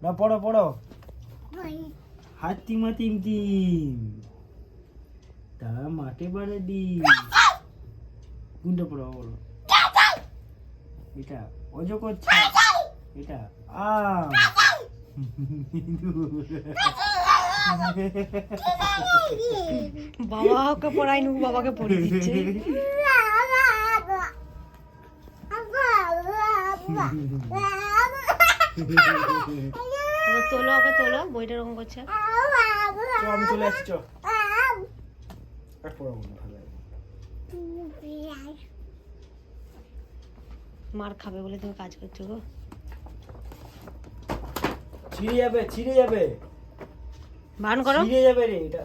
না পড়ো পড়ো। হাতিমা তিম তিম তা মাঠে বাড়ে দি। কোনটা পড়ো বলো? এটা অজ করছে, এটা আম। বাবা ওকে পড়াই নু, বাবাকে পড়িয়ে দিচ্ছে। তোলো ওকে তোলো, বইটা এরকম করছে। আমি চলে আসছি। চ পড়ো ভালো লাগে। মার খাবে বলে তুমি কাজ করছো গো। ছিঁড়ে যাবে, ছিঁড়ে যাবে, বারণ করো। ছিঁড়ে যাবে রে এটা।